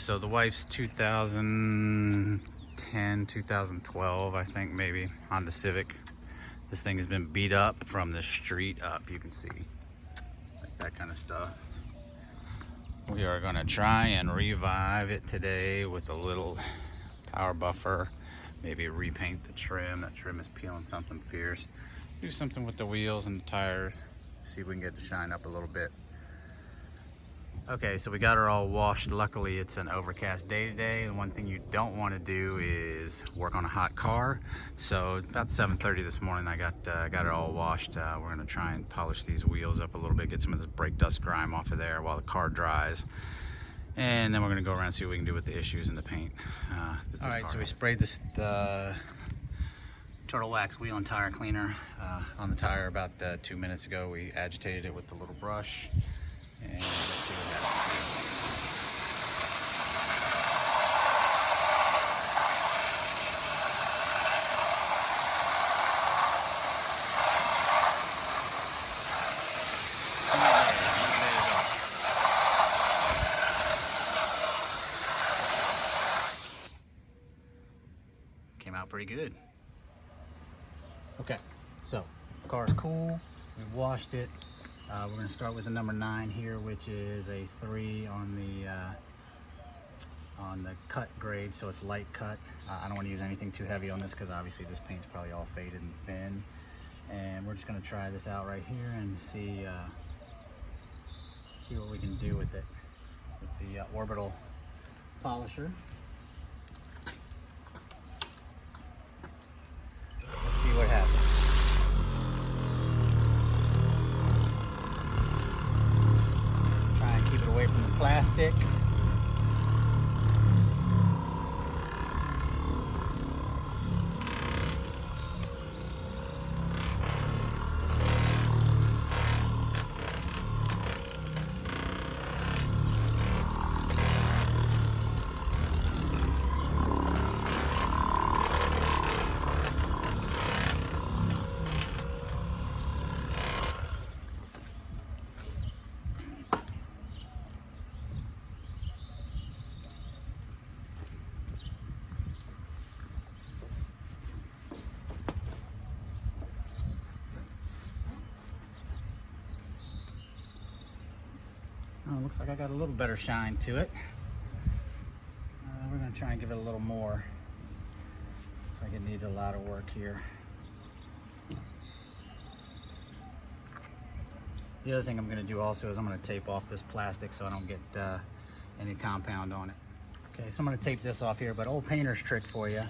So the wife's 2010, 2012, I think maybe, Honda Civic. This thing has been beat up from the street up, you can see. Like that kind of stuff. We are gonna try and revive it today with a little power buffer. Maybe repaint the trim. That trim is peeling something fierce. Do something with the wheels and the tires. See if we can get it to shine up a little bit. Okay, so we got her all washed. Luckily, it's an overcast day today. The one thing you don't want to do is work on a hot car. So about 7:30 this morning, I got it all washed. We're gonna try and polish these wheels up a little bit, get some of this brake dust grime off of there while the car dries. And then we're gonna go around and see what we can do with the issues in the paint. All right, so we sprayed this turtle wax wheel and tire cleaner on the tire about 2 minutes ago. We agitated it with the little brush. And let's see what happens. Came out pretty good. Okay, so the car's cool. We've washed it. We're going to start with the number 9 here, which is a 3 on the cut grade, so it's light cut. I don't want to use anything too heavy on this because obviously this paint's probably all faded and thin. And we're just going to try this out right here and see what we can do with it with the orbital polisher. Let's see what happens. Away from the plastic. Oh, looks like I got a little better shine to it. We're going to try and give it a little more. Looks like it needs a lot of work here. The other thing I'm going to do also is I'm going to tape off this plastic so I don't get any compound on it. Okay, so I'm going to tape this off here, but old painter's trick for you.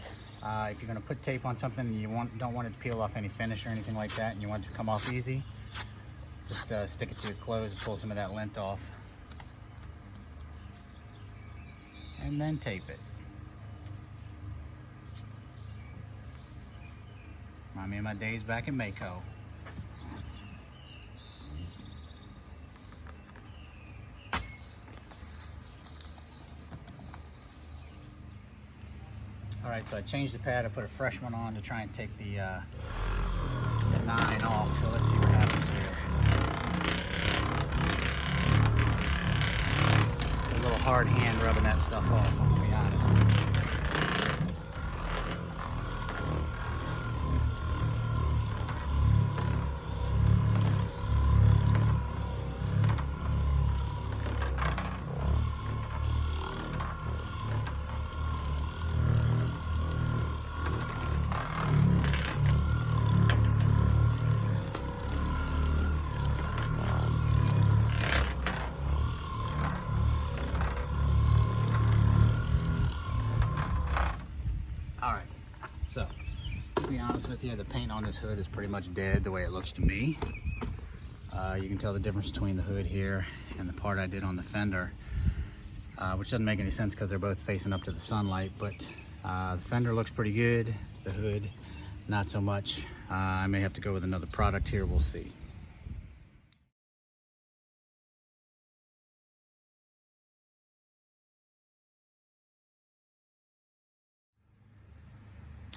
If you're going to put tape on something and you don't want it to peel off any finish or anything like that, and you want it to come off easy, just stick it to your clothes and pull some of that lint off. And then tape it. Remind me of my days back in Mako. All right, so I changed the pad. I put a fresh one on to try and take the 9 off. So let's see what happens here. A little hard hand rubbing that stuff off, I'm gonna be honest. So, to be honest with you, the paint on this hood is pretty much dead the way it looks to me. You can tell the difference between the hood here and the part I did on the fender, which doesn't make any sense because they're both facing up to the sunlight, but the fender looks pretty good, the hood not so much. I may have to go with another product here, we'll see.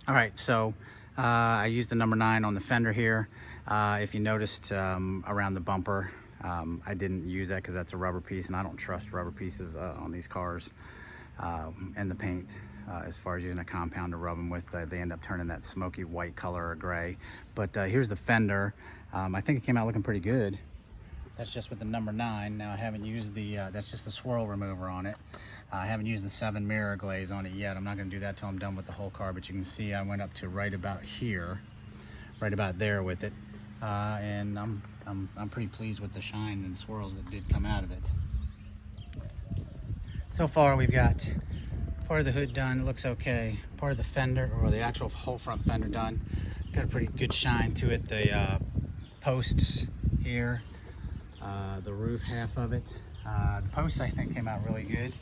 All right, so I used the number 9 on the fender here. If you noticed around the bumper, I didn't use that because that's a rubber piece and I don't trust rubber pieces on these cars. in the paint. As far as using a compound to rub them with, they end up turning that smoky white color or gray. But here's the fender. I think it came out looking pretty good. That's just with the number 9. Now I haven't used the, that's just the swirl remover on it. I haven't used the 7 mirror glaze on it yet. I'm not gonna do that till I'm done with the whole car, but you can see I went up to right about here, right about there with it. And I'm pretty pleased with the shine and swirls that did come out of it. So far we've got part of the hood done, it looks okay. Part of the fender, or the actual whole front fender done. Got a pretty good shine to it. The posts here, the roof half of it. The posts I think came out really good.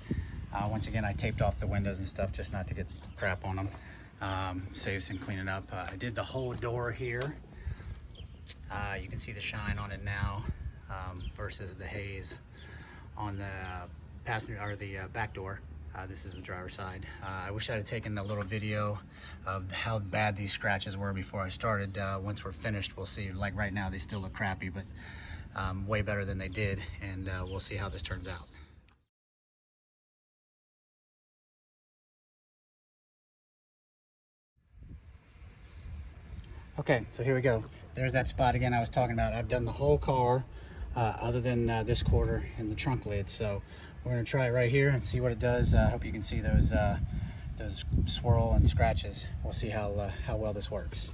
Once again, I taped off the windows and stuff just not to get crap on them. Saves some cleaning up. I did the whole door here. You can see the shine on it now versus the haze on the passenger or the back door. This is the driver's side. I wish I had taken a little video of how bad these scratches were before I started. Once we're finished, we'll see. Like right now, they still look crappy, but way better than they did, and we'll see how this turns out. Okay, so here we go. There's that spot again I was talking about. I've done the whole car other than this quarter and the trunk lid. So we're gonna try it right here and see what it does. I hope you can see those swirl and scratches. We'll see how well this works.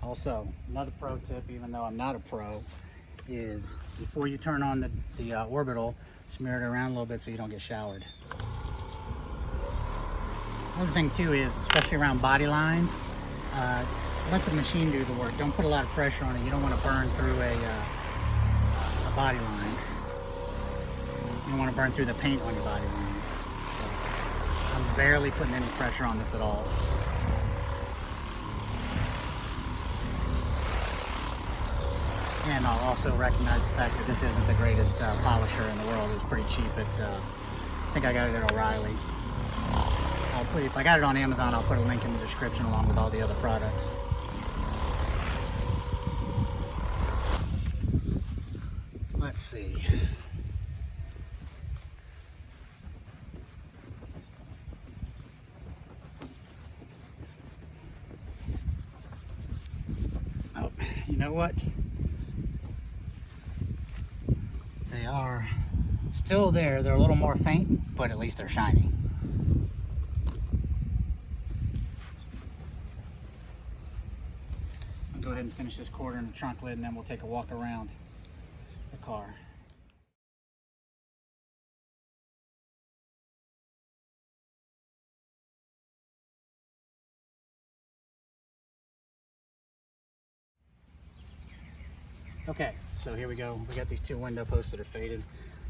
Also, another pro tip, even though I'm not a pro, is before you turn on the orbital, smear it around a little bit so you don't get showered. Another thing too is, especially around body lines, let the machine do the work. Don't put a lot of pressure on it. You don't want to burn through a body line. You don't want to burn through the paint on your body line. So I'm barely putting any pressure on this at all. And I'll also recognize the fact that this isn't the greatest polisher in the world. It's pretty cheap. I think I got it at O'Reilly. If I got it on Amazon, I'll put a link in the description along with all the other products. Let's see. Oh, you know what? They are still there. They're a little more faint, but at least they're shiny. I'll go ahead and finish this quarter in the trunk lid, and then we'll take a walk around the car. Okay, so here we go. We got these 2 window posts that are faded.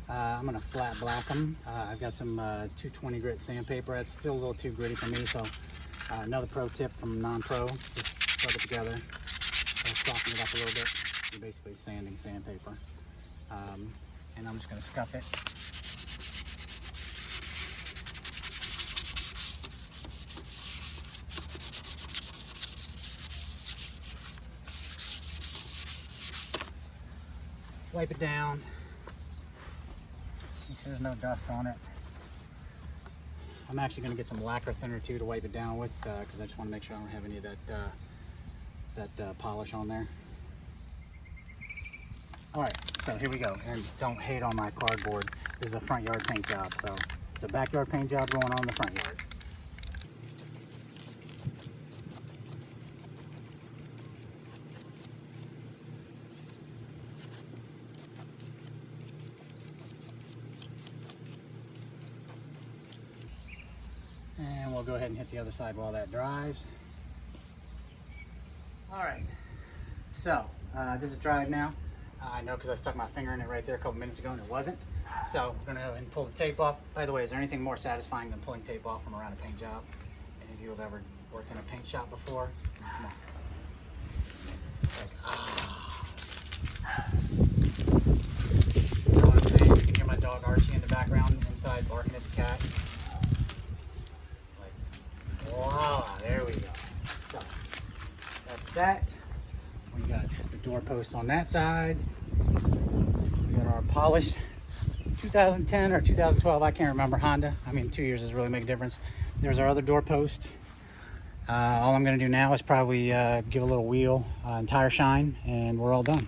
I'm gonna flat black them. I've got some 220 grit sandpaper. That's still a little too gritty for me, so another pro tip from non-pro, just rub it together, soften it up a little bit. You're basically sanding sandpaper. And I'm just gonna scuff it. Wipe it down. Make sure there's no dust on it. I'm actually going to get some lacquer thinner too to wipe it down with, because I just want to make sure I don't have any of that polish on there. All right, so here we go. And don't hate on my cardboard. This is a front yard paint job, so it's a backyard paint job going on in the front yard. And we'll go ahead and hit the other side while that dries. All right, so this is dried now. I know because I stuck my finger in it right there a couple minutes ago and it wasn't. So I'm gonna go ahead and pull the tape off. By the way, is there anything more satisfying than pulling tape off from around a paint job? Any of you have ever worked in a paint shop before? Come on. Like, You know what I'm saying? You can hear my dog Archie in the background inside barking at the cat. Like, voila, there we go. So that's that. We got the doorpost on that side. We got our polished 2010 or 2012, I can't remember, Honda. I mean, 2 years doesn't really make a difference. There's our other doorpost. All I'm gonna do now is probably give a little wheel and tire shine, and we're all done.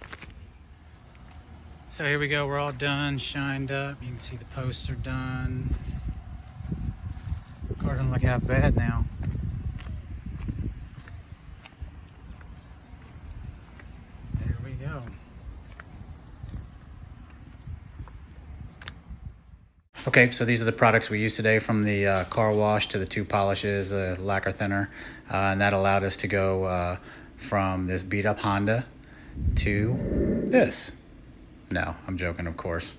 So here we go, we're all done, shined up. You can see the posts are done. Car doesn't look half bad now. There we go. Okay, so these are the products we used today, from the car wash to the 2 polishes, the lacquer thinner, and that allowed us to go from this beat up Honda to this. No, I'm joking, of course.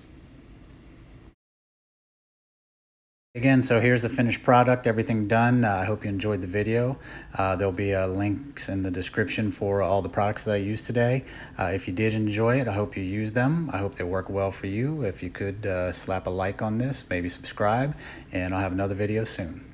Again, so here's the finished product, everything done. I hope you enjoyed the video. There'll be links in the description for all the products that I used today. If you did enjoy it, I hope you use them. I hope they work well for you. If you could slap a like on this, maybe subscribe, and I'll have another video soon.